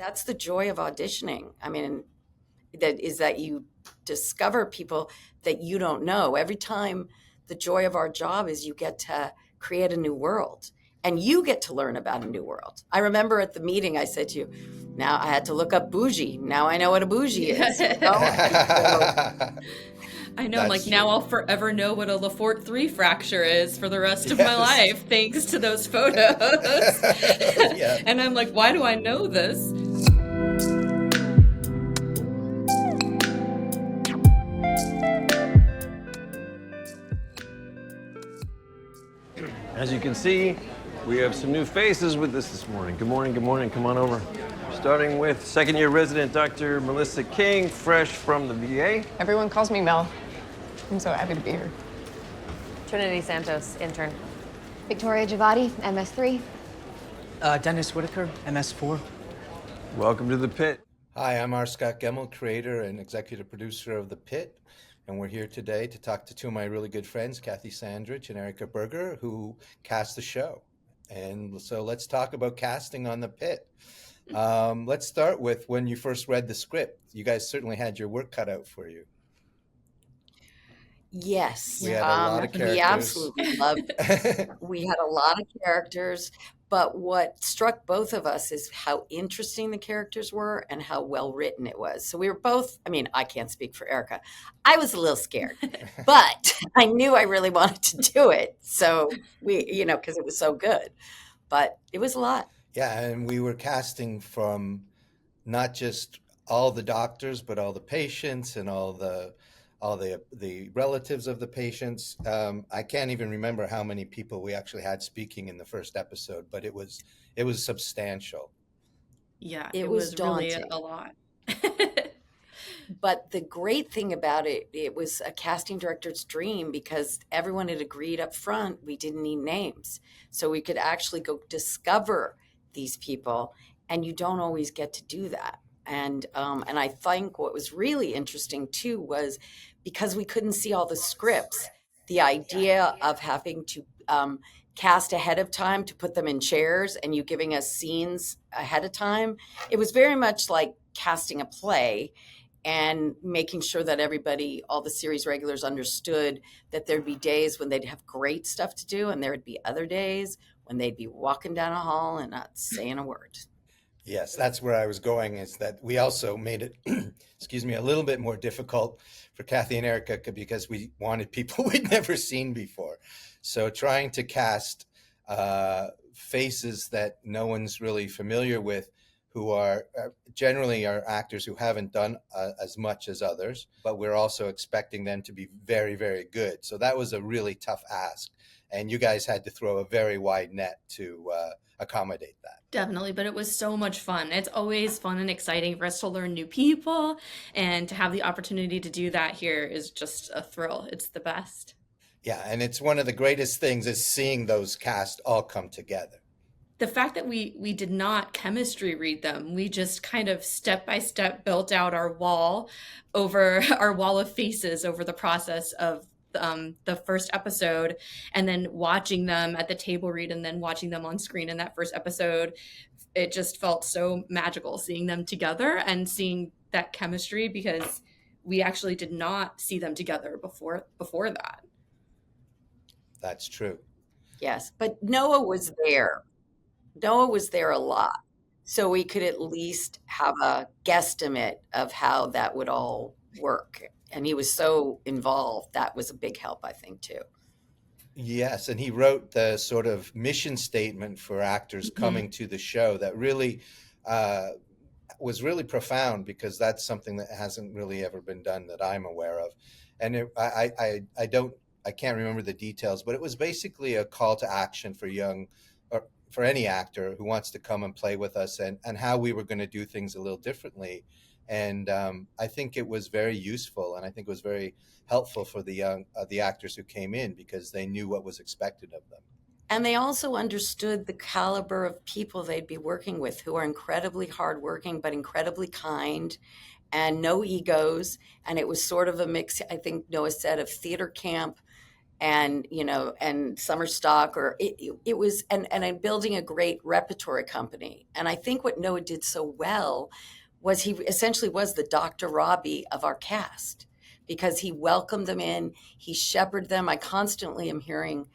that's the joy of auditioning. I mean, that you discover people that you don't know. Every time, the joy of our job is you get to create a new world and you get to learn about a new world. I remember at the meeting I said to you, now I had to look up bougie. Now I know what a bougie is. You know? I know, like, now I'll forever know what a Lefort 3 fracture is for the rest of my life, thanks to those photos. Yeah. And I'm like, why do I know this? As you can see, we have some new faces with us this morning. Good morning, good morning, come on over. Starting with second-year resident Dr. Melissa King, fresh from the VA. Everyone calls me Mel. I'm so happy to be here. Trinity Santos, intern. Victoria Javati, MS3. Dennis Whitaker, MS4. Welcome to the Pitt. Hi, I'm R. Scott Gemmill, creator and executive producer of The Pitt. And we're here today to talk to two of my really good friends, Cathy Sandrich and Berger, who cast the show. And so let's talk about casting on The Pitt. Let's start with when you first read the script. You guys certainly had your work cut out for you. Yes. We had a lot of characters. We absolutely loved it. We had a lot of characters, but what struck both of us is how interesting the characters were and how well written it was. So we were both, I mean, I can't speak for Erica. I was a little scared, but I knew I really wanted to do it. So we, because it was so good, but it was a lot. Yeah, and we were casting from not just all the doctors, but all the patients and all the relatives of the patients. I can't even remember how many people we actually had speaking in the first episode, but it was substantial. Yeah, it was really daunting. a lot. But the great thing about it, it was a casting director's dream because everyone had agreed up front we didn't need names. So we could actually go discover these people, and you don't always get to do that. And I think what was really interesting too was because we couldn't see all the scripts, the idea of having to cast ahead of time to put them in chairs and you giving us scenes ahead of time, it was very much like casting a play and making sure that everybody, all the series regulars understood that there'd be days when they'd have great stuff to do and there would be other days when they'd be walking down a hall and not saying a word. Yes, that's where I was going, is that we also made it, a little bit more difficult for Cathy and Erica because we wanted people we'd never seen before. So trying to cast faces that no one's really familiar with, who are generally are actors who haven't done as much as others, but we're also expecting them to be very, very good. So that was a really tough ask. And you guys had to throw a very wide net to accommodate that. Definitely, but it was so much fun. It's always fun and exciting for us to learn new people, and to have the opportunity to do that here is just a thrill. It's the best. Yeah, and it's one of the greatest things is seeing those cast all come together. The fact that we did not chemistry read them, we just kind of step by step built out our wall of faces over the process of the first episode, and then watching them at the table read and then watching them on screen in that first episode. It just felt so magical seeing them together and seeing that chemistry, because we actually did not see them together before that. That's true. Yes, but Noah was there. Noah was there a lot. So we could at least have a guesstimate of how that would all work. And he was so involved. That was a big help, I think, too. Yes, and he wrote the sort of mission statement for actors coming to the show that really was really profound, because that's something that hasn't really ever been done that I'm aware of. And I can't remember the details, but it was basically a call to action for for any actor who wants to come and play with us, and how we were going to do things a little differently. And I think it was very useful, and I think it was very helpful for the actors who came in, because they knew what was expected of them. And they also understood the caliber of people they'd be working with, who are incredibly hardworking, but incredibly kind and no egos. And it was sort of a mix, I think Noah said, of theater camp and and summer stock, or it was, and I'm building a great repertory company. And I think what Noah did so well was he essentially was the Dr. Robbie of our cast, because he welcomed them in, he shepherded them. I constantly am hearing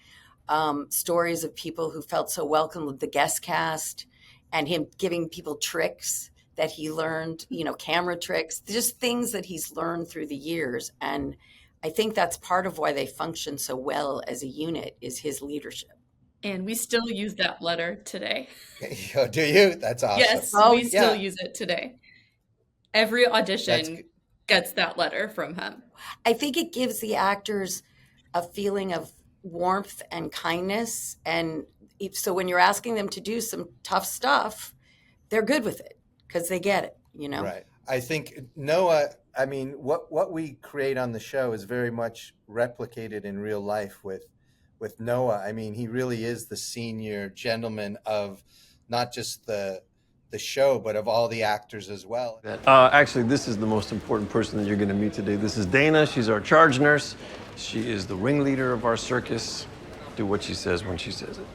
stories of people who felt so welcome with the guest cast, and him giving people tricks that he learned, camera tricks, just things that he's learned through the years. And I think that's part of why they function so well as a unit, is his leadership. And we still use that letter today. Do you? That's awesome. Yes, Oh, we still yeah. use it today. Every That's audition good. gets that letter from him. I think it gives the actors a feeling of warmth and kindness. And so when you're asking them to do some tough stuff, they're good with it because they get it. Right. I think Noah, I mean, what we create on the show is very much replicated in real life with Noah. I mean, he really is the senior gentleman of not just the show, but of all the actors as well. Actually, this is the most important person that you're going to meet today. This is Dana. She's our charge nurse. She is the ringleader of our circus. Do what she says when she says it.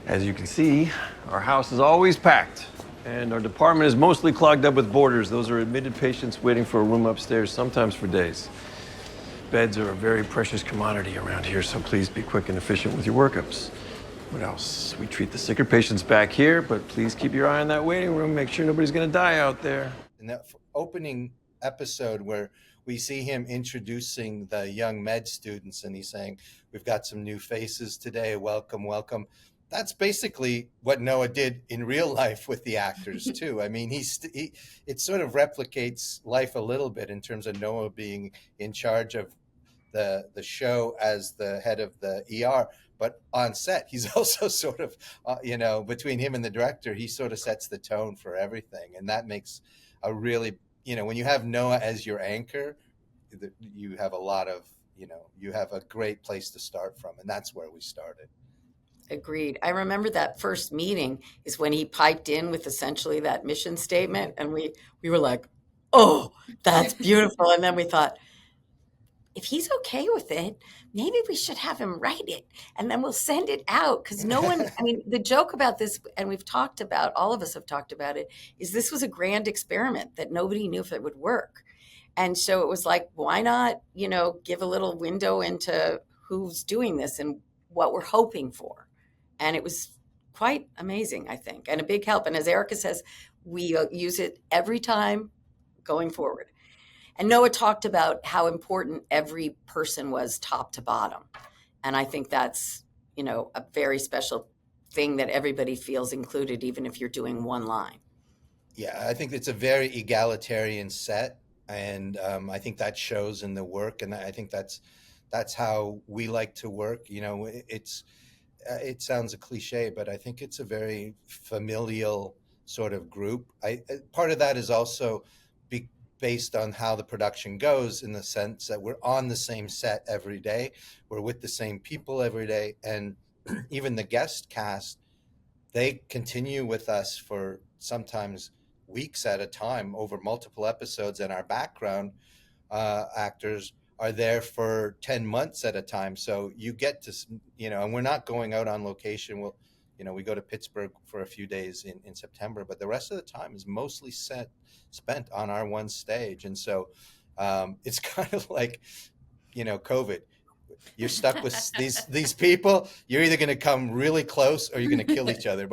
As you can see, our house is always packed, and our department is mostly clogged up with boarders. Those are admitted patients waiting for a room upstairs, sometimes for days. Beds are a very precious commodity around here, so please be quick and efficient with your workups. What else? We treat the sicker patients back here, but please keep your eye on that waiting room. Make sure nobody's going to die out there. In that opening episode where we see him introducing the young med students, and he's saying, "We've got some new faces today. Welcome, welcome." That's basically what Noah did in real life with the actors too. I mean, it sort of replicates life a little bit in terms of Noah being in charge of the show as the head of the ER, but on set, he's also sort of, between him and the director, he sort of sets the tone for everything. And that makes a really, when you have Noah as your anchor, you have a lot of, you have a great place to start from. And that's where we started. Agreed. I remember that first meeting is when he piped in with essentially that mission statement, and we were like, "Oh, that's beautiful." And then we thought, if he's okay with it, maybe we should have him write it, and then we'll send it out, because no one, I mean, the joke about this, and we've talked about, all of us have talked about it, is this was a grand experiment that nobody knew if it would work. And so it was like, why not, give a little window into who's doing this and what we're hoping for. And it was quite amazing, I think, and a big help. And as Erica says, we use it every time going forward. And Noah talked about how important every person was, top to bottom. And I think that's, a very special thing, that everybody feels included, even if you're doing one line. Yeah, I think it's a very egalitarian set. And I think that shows in the work. And I think that's how we like to work. It sounds a cliche, but I think it's a very familial sort of group. Part of that is also based on how the production goes, in the sense that we're on the same set every day. We're with the same people every day. And even the guest cast, they continue with us for sometimes weeks at a time over multiple episodes. And our background actors are there for 10 months at a time. So you get to, and we're not going out on location. We go to Pittsburgh for a few days in September, but the rest of the time is mostly spent on our one stage. And so it's kind of like, COVID. You're stuck with these people. You're either going to come really close or you're going to kill each other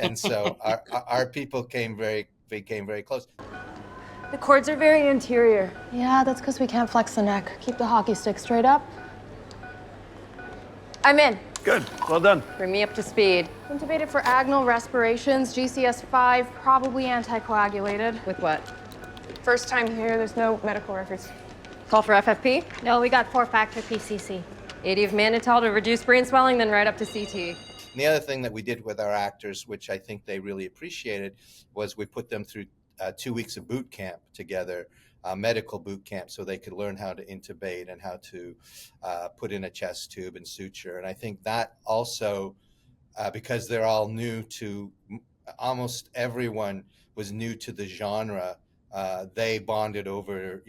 and so our people became very close. The cords are very anterior. Yeah, that's because we can't flex the neck. Keep the hockey stick straight up. I'm in. Good. Well done. Bring me up to speed. Intubated for agonal respirations, GCS5, probably anticoagulated. With what? First time here, there's no medical records. Call for FFP? No, we got 4-factor PCC. 80 of mannitol to reduce brain swelling, then right up to CT. And the other thing that we did with our actors, which I think they really appreciated, was we put them through 2 weeks of boot camp together, medical boot camp, so they could learn how to intubate and how to put in a chest tube and suture. And I think that also, because they're all new to, almost everyone was new to the genre, they bonded over,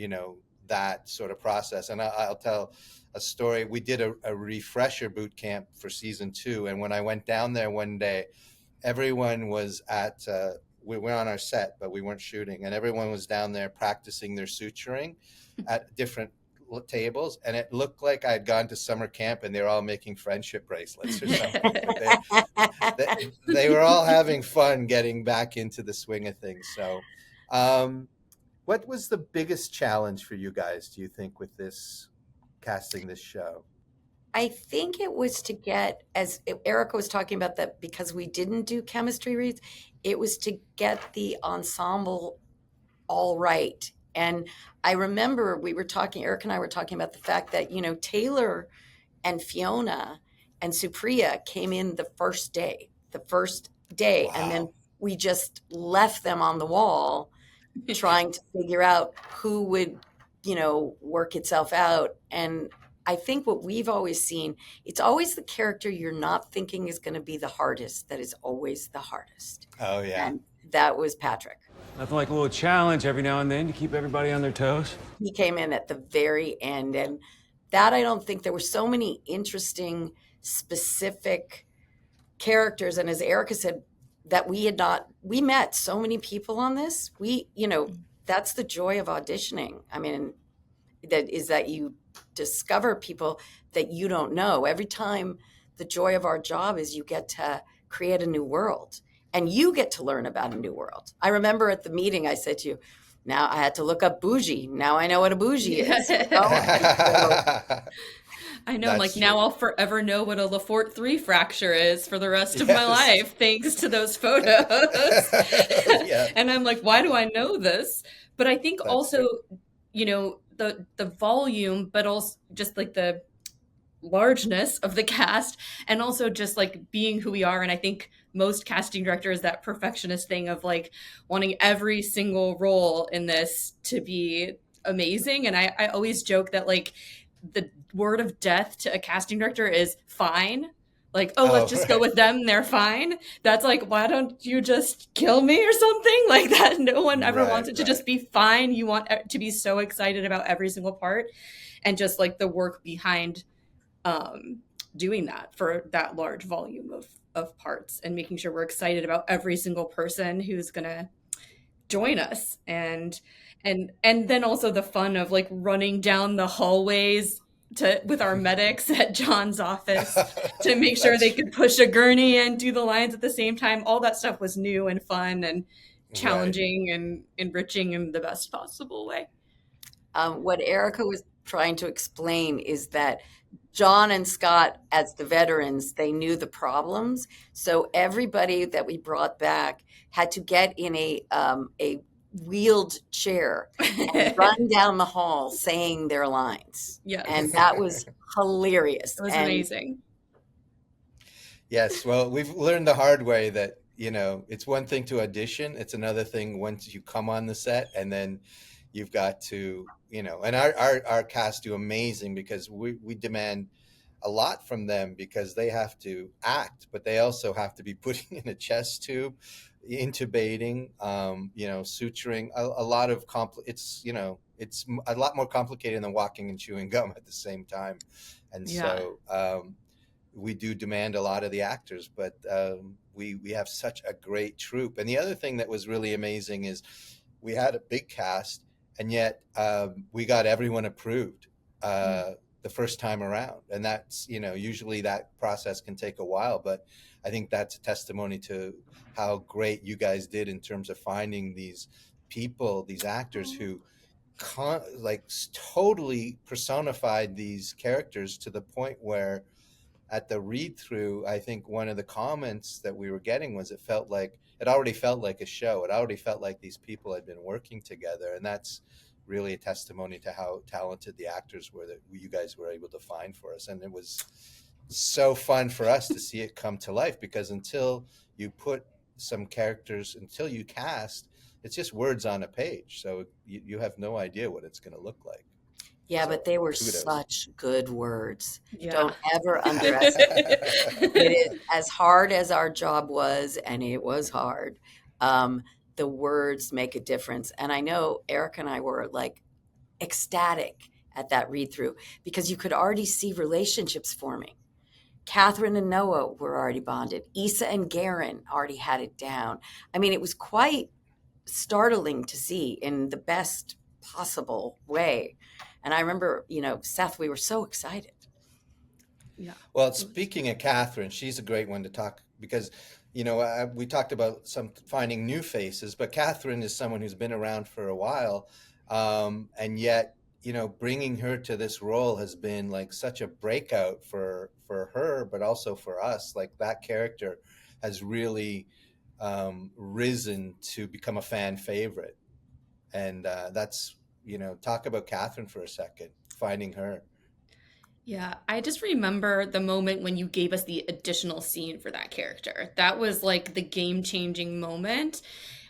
that sort of process. And I'll tell a story. We did a refresher boot camp for season 2, and when I went down there one day, everyone was at we were on our set, but we weren't shooting, and everyone was down there practicing their suturing at different tables, and it looked like I'd gone to summer camp and they were all making friendship bracelets or something. They were all having fun getting back into the swing of things. So what was the biggest challenge for you guys, do you think, with this casting this show? I think it was to get, as Erica was talking about, that because we didn't do chemistry reads, it was to get the ensemble all right. And I remember Erica and I were talking about the fact that, Taylor and Fiona and Supriya came in the first day, Wow. and then we just left them on the wall trying to figure out who would, work itself out. And I think what we've always seen, it's always the character you're not thinking is going to be the hardest that is always the hardest. Oh, yeah. And that was Patrick. Nothing like a little challenge every now and then to keep everybody on their toes. He came in at the very end, and that I don't think there were so many interesting, specific characters. And as Erica said, that we met so many people on this. That's the joy of auditioning. I mean, that you discover people that you don't know. Every time, the joy of our job is you get to create a new world, and you get to learn about a new world. I remember at the meeting I said to you, now I had to look up bougie. Now I know what a bougie is. I know, I'm like, now I'll forever know what a Lefort 3 fracture is for the rest of my life, thanks to those photos. Yeah. And I'm like, why do I know this? But I think also, the volume, but also just like the largeness of the cast, and also just like being who we are. And I think most casting directors, that perfectionist thing of like wanting every single role in this to be amazing. And I always joke that like the word of death to a casting director is fine. Like, let's just go with them. They're fine. That's like, why don't you just kill me or something like that? No one ever wants it to just be fine. You want to be so excited about every single part, and just like the work behind doing that for that large volume of parts, and making sure we're excited about every single person who's going to join us. And then also the fun of like running down the hallways with our medics at John's office to make sure they could push a gurney and do the lines at the same time. All that stuff was new and fun and challenging and enriching in the best possible way. What Erica was trying to explain is that John and Scott, as the veterans, they knew the problems. So everybody that we brought back had to get in a wheeled chair and run down the hall saying their lines. Yes. And that was hilarious. It was amazing. Yes. Well, we've learned the hard way that, it's one thing to audition. It's another thing once you come on the set, and then you've got to, and our cast do amazing because we demand a lot from them, because they have to act, but they also have to be putting in a chest tube, intubating, suturing, a lot of it's a lot more complicated than walking and chewing gum at the same time. And so we do demand a lot of the actors, but we have such a great troupe. And the other thing that was really amazing is we had a big cast, and yet we got everyone approved the first time around. And that's, usually that process can take a while, but I think that's a testimony to how great you guys did in terms of finding these people, these actors who totally personified these characters, to the point where at the read through, I think one of the comments that we were getting was it already felt like a show. It already felt like these people had been working together. And that's really a testimony to how talented the actors were that you guys were able to find for us. And it was so fun for us to see it come to life, because until you put some characters, until you cast, it's just words on a page. So you have no idea what it's going to look like. Yeah, So, but they were kudos. such good words. Yeah. Don't ever underestimate. It is as hard as our job was, and it was hard. The words make a difference. And I know Eric and I were like ecstatic at that read through because you could already see relationships forming. Catherine and Noah were already bonded. Issa and Garen already had it down. I mean, it was quite startling to see in the best possible way. And I remember, Seth, we were so excited. Yeah. Well, speaking of Catherine, she's a great one to talk because, we talked about finding new faces, but Catherine is someone who's been around for a while, and yet, bringing her to this role has been like such a breakout for her, but also for us. Like that character has really risen to become a fan favorite, and that's talk about Catherine for a second, finding her. Yeah, I just remember the moment when you gave us the additional scene for that character. That was like the game-changing moment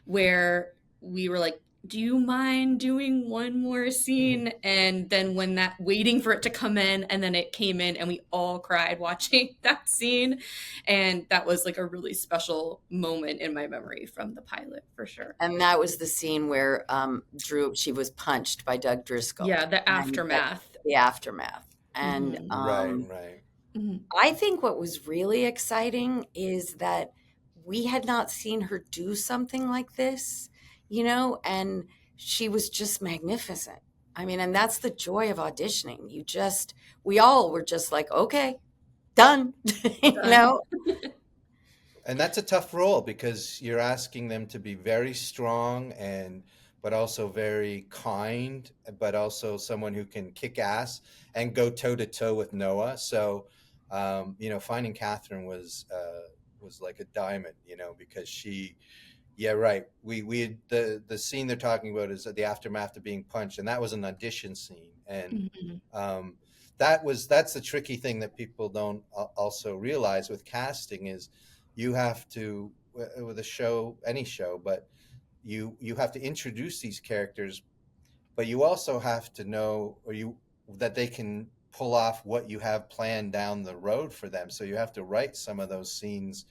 where we were like, do you mind doing one more scene? And then when that, waiting for it to come in, and then it came in and we all cried watching that scene. And that was like a really special moment in my memory from the pilot for sure. And that was the scene where she was punched by Doug Driscoll. Yeah, the aftermath. The aftermath. And Right. I think what was really exciting is that we had not seen her do something like this, and she was just magnificent. I mean, and that's the joy of auditioning. We all were just like, okay, done, And that's a tough role because you're asking them to be very strong but also very kind, but also someone who can kick ass and go toe to toe with Noah. So, finding Catherine was like a diamond, because yeah, right. We had the scene they're talking about is the aftermath of being punched, and that was an audition scene, and that's the tricky thing that people don't also realize with casting is you have to, with a show, any show, but you have to introduce these characters, but you also have to know that they can pull off what you have planned down the road for them. So you have to write some of those scenes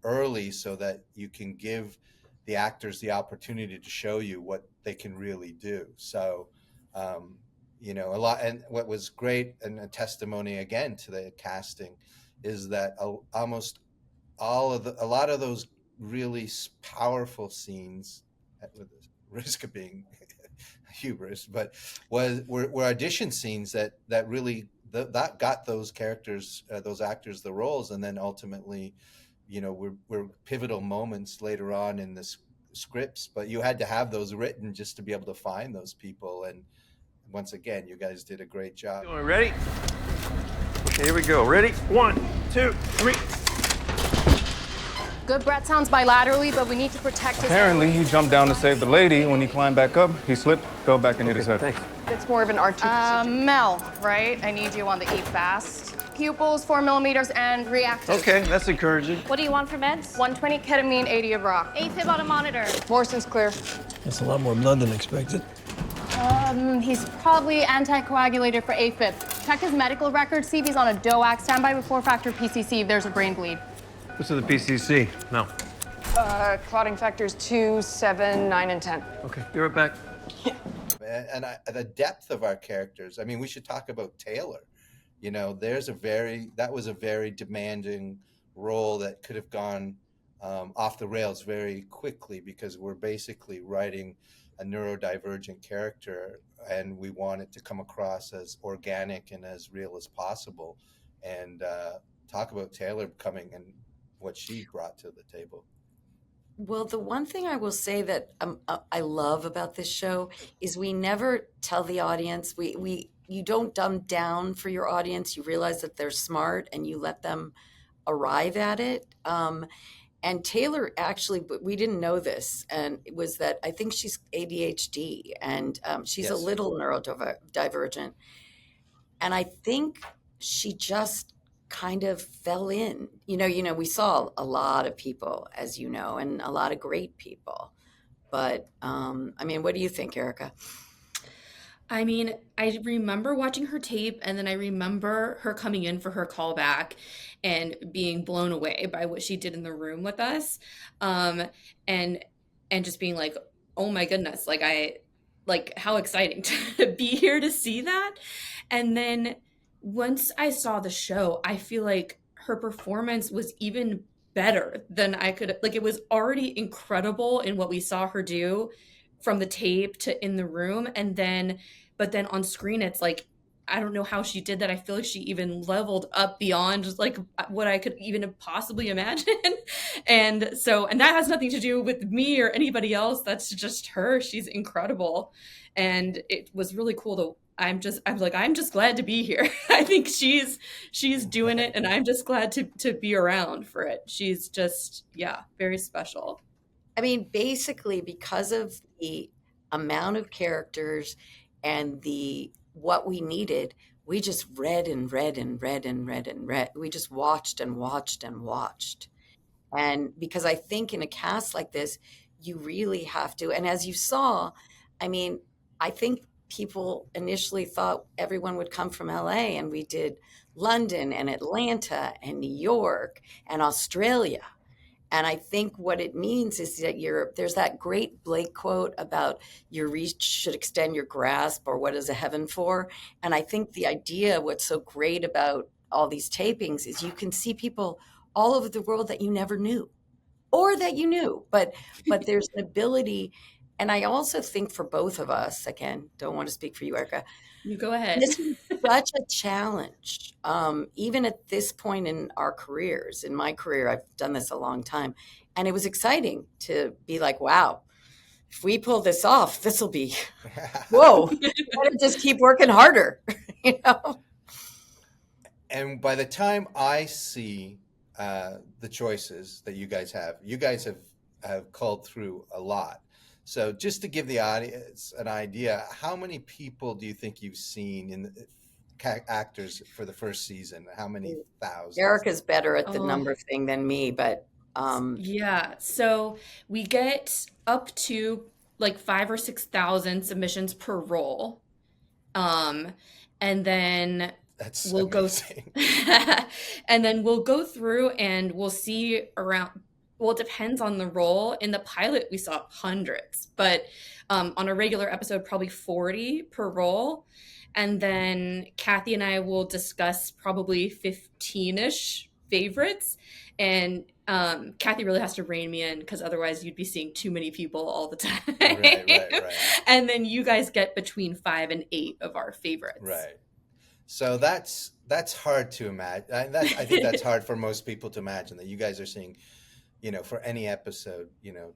early so that you can give the actors the opportunity to show you what they can really do. So, a lot, and what was great and a testimony again to the casting is that almost a lot of those really powerful scenes, with the risk of being hubris, but were audition scenes that really that got those characters, those actors, the roles, and then ultimately, were pivotal moments later on in the scripts. But you had to have those written just to be able to find those people. And once again, you guys did a great job. Ready? Okay, here we go. Ready? 1, 2, 3. Good breath sounds bilaterally, but we need to protect his... Apparently, he jumped down to save the lady. When he climbed back up, he slipped, fell back, and hit his head. Thanks. It's more of an R2 procedure. Mel, right? I need you on the E fast. Pupils, 4 millimeters, and reactive. Okay, that's encouraging. What do you want for meds? 120 ketamine, 80 of rock. AFib on a monitor. Morrison's clear. That's a lot more blood than expected. He's probably anticoagulated for AFib. Check his medical record, see if he's on a DOAC. Standby with 4-factor PCC if there's a brain bleed. What's the PCC? No. Clotting factors 2, 7, 9, and 10. Okay, be right back. And the depth of our characters. I mean, we should talk about Taylor. That was a very demanding role that could have gone off the rails very quickly because we're basically writing a neurodivergent character and we want it to come across as organic and as real as possible. And talk about Taylor coming and what she brought to the table. Well, the one thing I will say that I love about this show is we never tell the audience, you don't dumb down for your audience. You realize that they're smart and you let them arrive at it. And Taylor actually, we didn't know this, and it was that I think she's ADHD and she's a little neurodivergent. And I think she just kind of fell in. We saw a lot of people, as you know, and a lot of great people. But, what do you think, Erica? I mean, I remember watching her tape, and then I remember her coming in for her callback and being blown away by what she did in the room with us, and just being like, oh my goodness, like like how exciting to be here to see that. And then once I saw the show, I feel like her performance was even better than I could, like it was already incredible in what we saw her do from the tape to in the room. And then, but then on screen, it's like, I don't know how she did that. I feel like she even leveled up beyond just like what I could even possibly imagine. And so, and that has nothing to do with me or anybody else. That's just her. She's incredible. And it was really cool to, I'm just glad to be here. I think she's doing it, and I'm just glad to be around for it. She's just, yeah, very special. I mean, basically, because of the amount of characters and the what we needed, we just read and read and read and read and read. We just watched and watched and watched. And because I think in a cast like this, you really have to. And as you saw, I mean, I think people initially thought everyone would come from LA, and we did London and Atlanta and New York and Australia. And I think what it means is that there's that great Blake quote about your reach should extend your grasp, or what is a heaven for? And I think the idea, what's so great about all these tapings is you can see people all over the world that you never knew or that you knew, but there's an ability. And I also think for both of us, again, don't want to speak for you, Erica, You go ahead. this is such a challenge. Even at this point in our careers, in my career, I've done this a long time. And it was exciting to be like, wow, if we pull this off, this will be, whoa, better just keep working harder, you know? And by the time I see the choices that you guys have culled through a lot. So just to give the audience an idea, how many people do you think you've seen in the actors for the first season? How many thousands? Erica's better at the number thing than me, but yeah. So we get up to like 5,000 or 6,000 submissions per role. And then That's we'll amazing. and then we'll go through and we'll see around, well, it depends on the role. In the pilot, we saw hundreds, but on a regular episode, probably 40 per role. And then Cathy and I will discuss probably 15-ish favorites. And Cathy really has to rein me in, because otherwise you'd be seeing too many people all the time. Right. And then you guys get between 5 and 8 of our favorites. Right. So that's hard to imagine. I think that's hard for most people to imagine, that you guys are seeing, for any episode,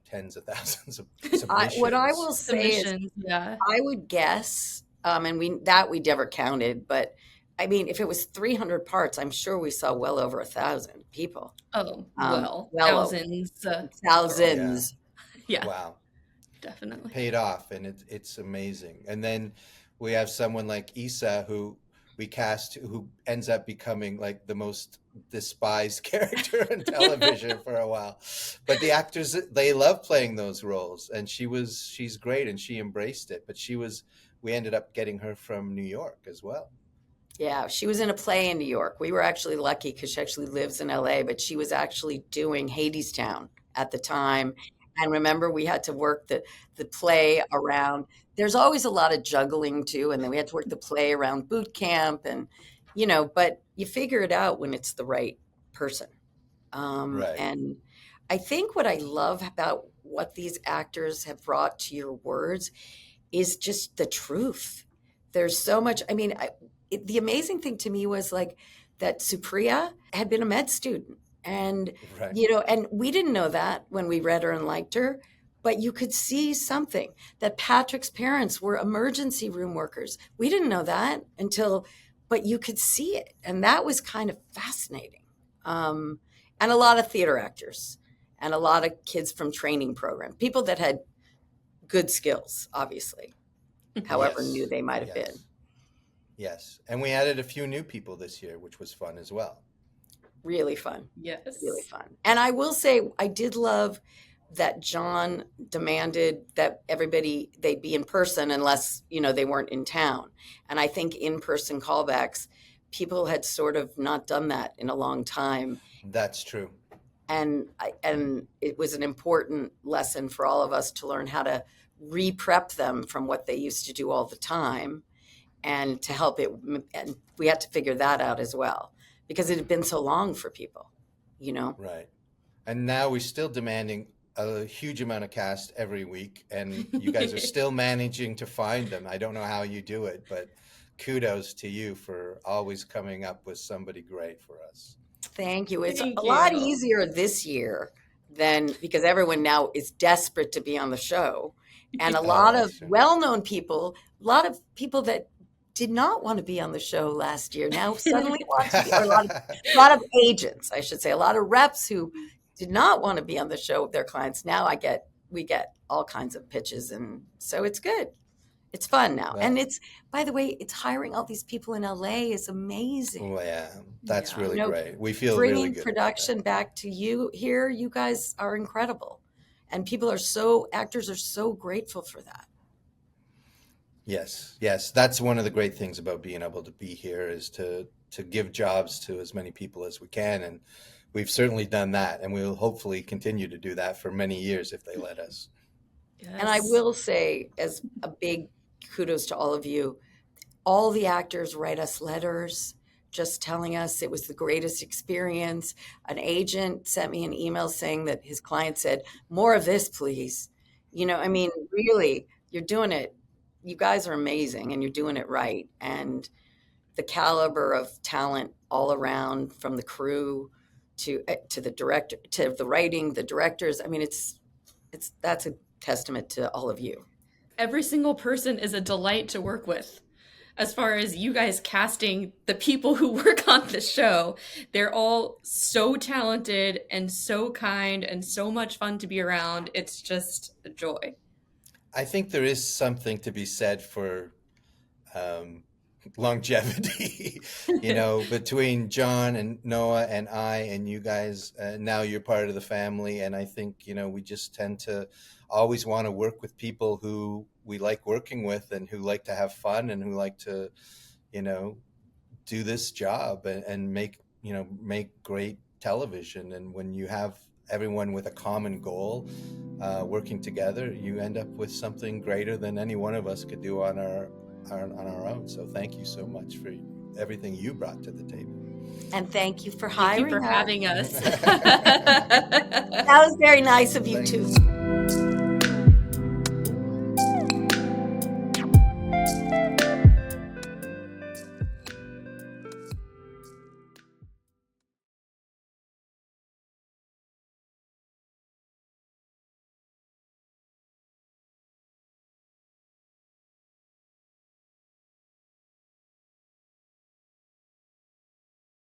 tens of thousands of submissions. what I will say is, yeah. I would guess, and we never counted, but I mean, if it was 300 parts, I'm sure we saw well over 1,000 people. Oh, well thousands. Thousands. Yeah. Wow. Definitely. Paid off, and it's amazing. And then we have someone like Issa, who we cast, who ends up becoming like the most despised character in television for a while. But the actors, they love playing those roles, and she's great, and she embraced it. But we ended up getting her from New York as well. Yeah, she was in a play in New York. We were actually lucky because she actually lives in LA, but she was actually doing Hadestown at the time. And remember, we had to work the play around, there's always a lot of juggling too. And then we had to work the play around boot camp, and, but you figure it out when it's the right person. Right. And I think what I love about what these actors have brought to your words is just the truth. There's so much, I mean, the amazing thing to me was like that Supriya had been a med student, and, Right. And we didn't know that when we read her and liked her, but you could see something, that Patrick's parents were emergency room workers. We didn't know that but you could see it. And that was kind of fascinating. And a lot of theater actors and a lot of kids from training programs, people that had good skills, obviously, however Yes. new they might have been. Yes. And we added a few new people this year, which was fun as well. Really fun. Yes. Really fun. And I will say, I did love that John demanded that they be in person unless, they weren't in town. And I think in-person callbacks, people had sort of not done that in a long time. That's true. and it was an important lesson for all of us to learn how to re-prep them from what they used to do all the time, and to help it. And we had to figure that out as well, because it had been so long for people, you know. Right. And now we're still demanding a huge amount of cast every week, and you guys are still managing to find them. I don't know how you do it, but kudos to you for always coming up with somebody great for us. Thank you. It's Thank a lot you. easier this year than, because everyone now is desperate to be on the show. And a lot of that's true. well-known people, a lot of people that did not want to be on the show last year now suddenly want to be, or a lot of agents, I should say, a lot of reps who did not want to be on the show with their clients. Now we get all kinds of pitches, and so it's good. It's fun now. Well- And it's, by the way, it's hiring all these people in LA is amazing. Well, yeah, that's Yeah. really You know, great. We feel Bringing really good. production back to you here, you guys are incredible. And actors are so grateful for that. Yes, that's one of the great things about being able to be here, is to give jobs to as many people as we can, and we've certainly done that, and we'll hopefully continue to do that for many years if they let us. And I will say, as a big kudos to all of you, all the actors write us letters just telling us it was the greatest experience. An agent sent me an email saying that his client said, "More of this, please." You know, I mean, really, you're doing it. You guys are amazing, and you're doing it right. And the caliber of talent all around, from the crew to the director, to the writing, the directors. I mean, that's a testament to all of you. Every single person is a delight to work with. As far as you guys casting the people who work on the show, they're all so talented and so kind and so much fun to be around. It's just a joy. I think there is something to be said for longevity, you know, between John and Noah and I and you guys. Now you're part of the family, and I think, you know, we just tend to always want to work with people who we like working with, and who like to have fun, and who like to, you know, do this job and make great television. And when you have everyone with a common goal working together, you end up with something greater than any one of us could do on our own. So thank you so much for everything you brought to the table. And thank you for Thank hiring you for us. having us. That was very nice of you Thanks. too.